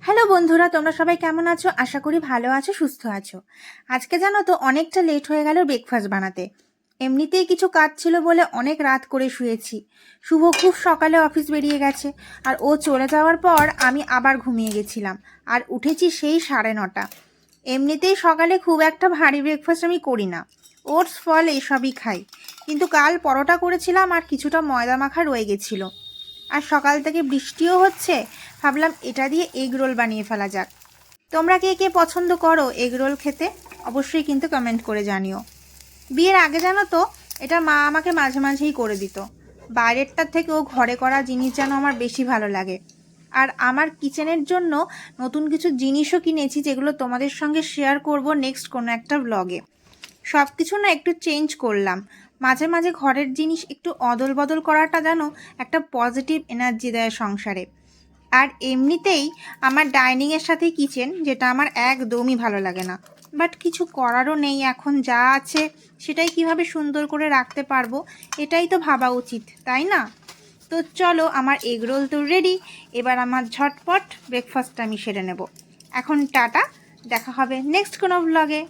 Hello বন্ধুরা, তোমরা সবাই কেমন আছো? আশা করি ভালো আছো, সুস্থ আছো। আজকে জানো তো অনেকটা লেট হয়ে গেল ব্রেকফাস্ট বানাতে। এমনিতেই কিছু কাজ ছিল বলে অনেক রাত করে শুয়েছি। শুভ খুব সকালে অফিস বেরিয়ে গেছে, আর ও চলে যাওয়ার পর আমি আবার ঘুমিয়ে গেছিলাম, আর উঠেছি সেই 9:30। এমনিতেই সকালে খুব একটা ভারী ব্রেকফাস্ট আমি করি না, ওটস ফল এসবই খাই। কিন্তু কাল পরোটা করেছিলাম আর কিছুটা ময়দা মাখা রয়ে গেছিলো। আর সকাল থেকে বৃষ্টিও হচ্ছে, ভাবলাম এটা দিয়ে এগ রোল বানিয়ে ফেলা যাক। তোমরা কে কে পছন্দ করো এগ রোল খেতে? অবশ্যই কিন্তু কমেন্ট করে জানিও। বিয়ের আগে জানো তো এটা মা আমাকে মাঝে মাঝেই করে দিত। বাইরেরটার থেকেও ঘরে করা জিনিস যেন আমার বেশি ভালো লাগে। আর আমার কিচেনের জন্য নতুন কিছু জিনিসও কিনেছি, যেগুলো তোমাদের সঙ্গে শেয়ার করব নেক্সট কোনো একটা ব্লগে। সব কিছু না একটু চেঞ্জ করলাম। মাঝে মাঝে ঘরের জিনিস একটু অদল বদল করাটা যেন একটা পজিটিভ এনার্জি দেয় সংসারে। আর এমনিতেই আমার ডাইনিংয়ের সাথে কিচেন, যেটা আমার একদমই ভালো লাগে না, বাট কিছু করারও নেই। এখন যা আছে সেটাই কিভাবে সুন্দর করে রাখতে পারবো, এটাই তো ভাবা উচিত, তাই না? তো চলো, আমার এগ রোল তো রেডি। এবার আমার ঝটপট ব্রেকফাস্টটা আমি সেরে নেব। এখন টাটা, দেখা হবে নেক্সট কোনো ব্লগে।